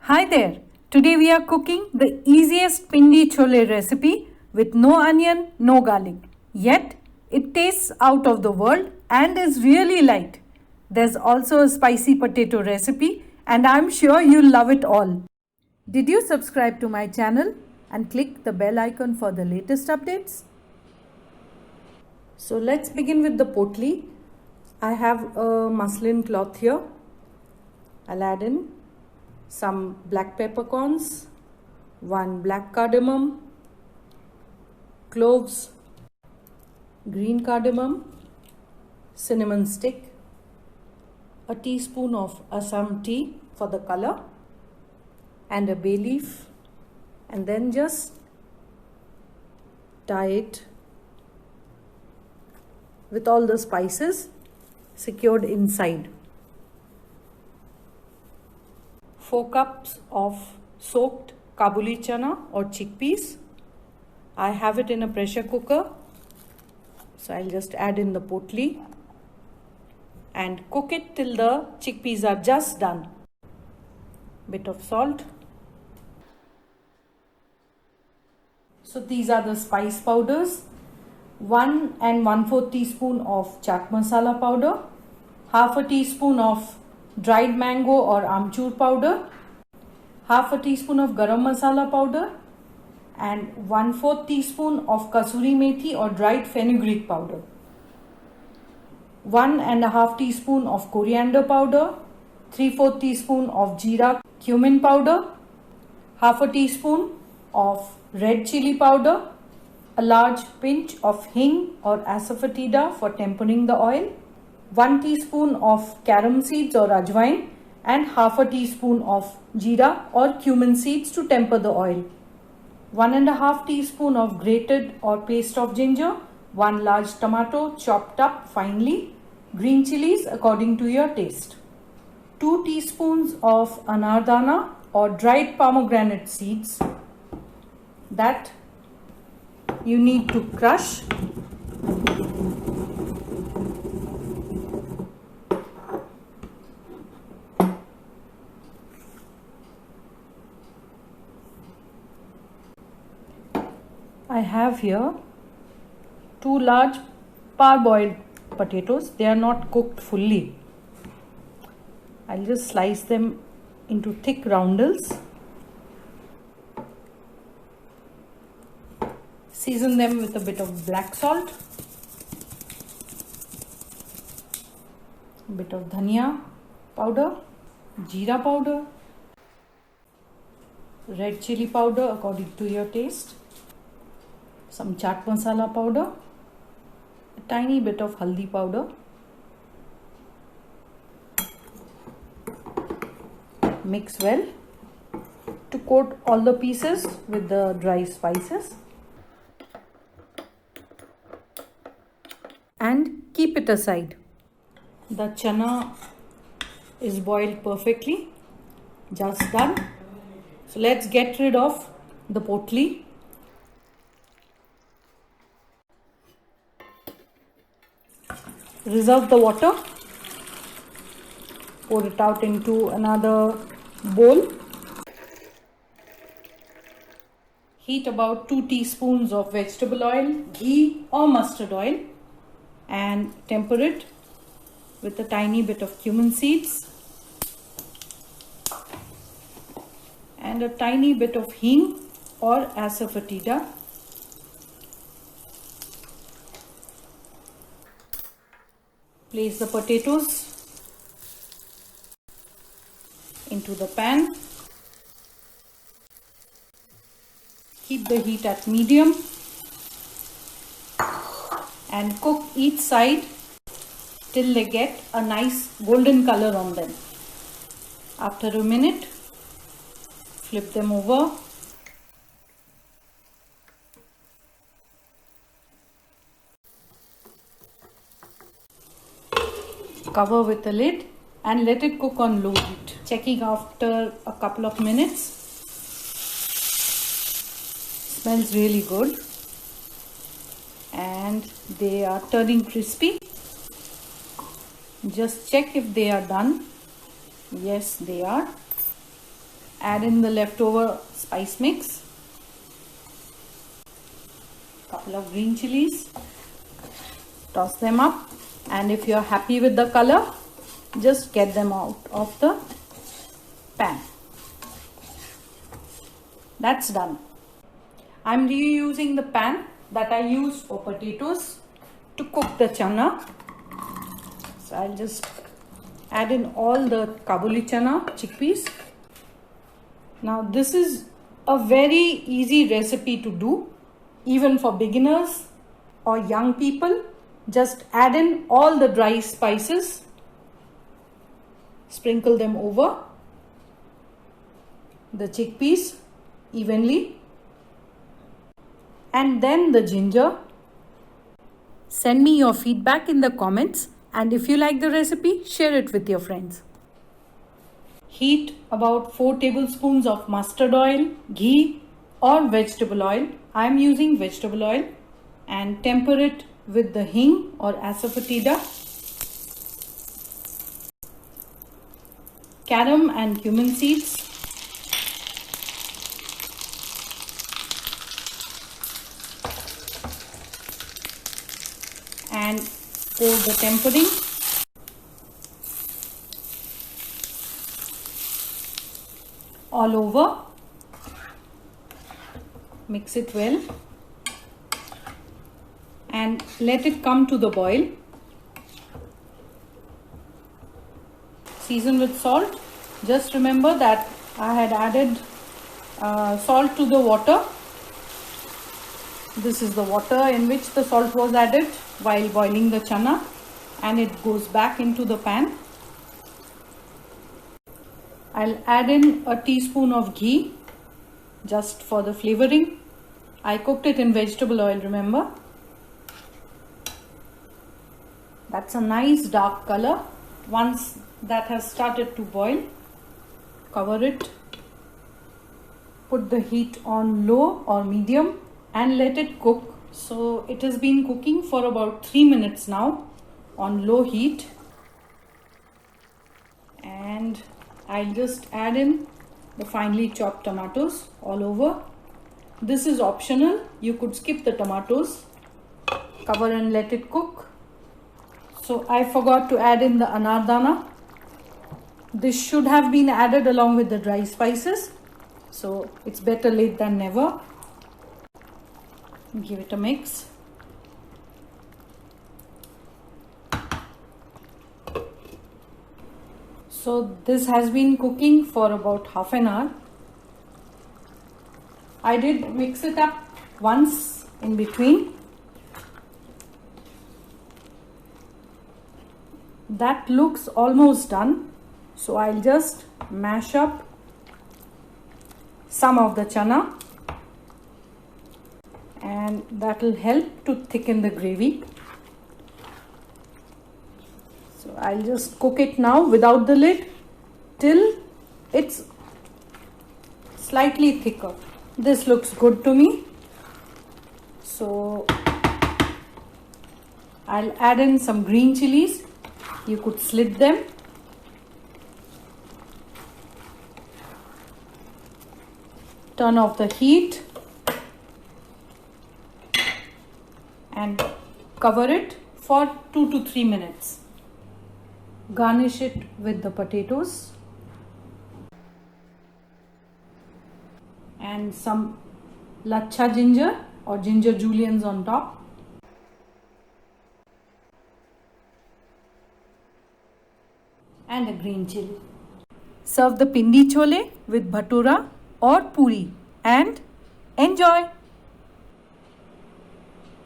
Hi there! Today we are cooking the easiest pindi chole recipe with no onion, no garlic. Yet it tastes out of the world and is really light. There's also a spicy potato recipe and I'm sure you'll love it all. Did you subscribe to my channel and click the bell icon for the latest updates? So let's begin with the potli. I have a muslin cloth here. I'll add in some black peppercorns, 1 black cardamom, cloves, green cardamom, cinnamon stick, a teaspoon of Assam tea for the color, and a bay leaf, and then just tie it with all the spices secured inside. 4 cups of soaked Kabuli chana or chickpeas. I have it in a pressure cooker, so I'll just add in the potli and cook it till the chickpeas are just done. Bit of salt. So these are the spice powders. 1 and 1/4 teaspoon of chaat masala powder, half a teaspoon of dried mango or amchur powder, half a teaspoon of garam masala powder, and 1/4 teaspoon of kasuri methi or dried fenugreek powder, 1.5 teaspoon of coriander powder, 3/4 teaspoon of jeera cumin powder, half a teaspoon of red chili powder, a large pinch of hing or asafoetida for tempering the oil, 1 teaspoon of carom seeds or ajwain, and half a teaspoon of jeera or cumin seeds to temper the oil, 1.5 teaspoon of grated or paste of ginger, 1 large tomato chopped up finely, green chilies according to your taste, 2 teaspoons of anardana or dried pomegranate seeds that you need to crush. I have here 2 large parboiled potatoes. They are not cooked fully. I'll just slice them into thick roundels. Season them with a bit of black salt, a bit of dhania powder, jeera powder, red chili powder according to your taste, some chaat masala powder, a tiny bit of haldi powder, mix well to coat all the pieces with the dry spices and keep it aside. The chana is boiled perfectly, just done. So let's get rid of the potli. Reserve the water, pour it out into another bowl. Heat about 2 teaspoons of vegetable oil, ghee or mustard oil, and temper it with a tiny bit of cumin seeds and a tiny bit of hing or asafoetida. Place the potatoes into the pan. Keep the heat at medium and cook each side till they get a nice golden color on them. After a minute, flip them over. Cover with a lid and let it cook on low heat. Checking after a couple of minutes. Smells really good. And they are turning crispy. Just check if they are done. Yes, they are. add in the leftover spice mix, couple of green chilies, toss them up, and if you're happy with the color, just get them out of the pan. That's done. I'm reusing the pan that I used for potatoes to cook the chana. So I'll just add in all the Kabuli chana, chickpeas. Now this is a very easy recipe to do, even for beginners or young people. Just add in all the dry spices, sprinkle them over the chickpeas evenly, and then the ginger. Send me your feedback in the comments, and if you like the recipe, share it with your friends. Heat about 4 tablespoons of mustard oil, ghee or vegetable oil. I am using vegetable oil, and temper it with the hing or asafoetida, carom and cumin seeds, and pour the tempering. All over. Mix it well and let it come to the boil. Season with salt. Just remember that I had added salt to the water. This is the water in which the salt was added while boiling the chana, and it goes back into the pan. I'll add in a teaspoon of ghee just for the flavoring. I cooked it in vegetable oil, remember. That's a nice dark color. Once that has started to boil, cover it. Put the heat on low or medium and let it cook. So it has been cooking for about 3 minutes now on low heat. And I'll just add in the finely chopped tomatoes all over. This is optional. You could skip the tomatoes. Cover and let it cook. So I forgot to add in the anardana. This should have been added along with the dry spices. So it's better late than never. Give it a mix. So this has been cooking for about half an hour. I did mix it up once in between. That looks almost done. So I'll just mash up some of the chana, and that will help to thicken the gravy. So I'll just cook it now without the lid till it's slightly thicker. This looks good to me. So I'll add in some green chilies. You could slit them. Turn off the heat and cover it for 2 to 3 minutes. Garnish it with the potatoes and some lachha ginger or ginger juliennes on top. And a green chili. Serve the pindi chole with bhatura or puri and enjoy.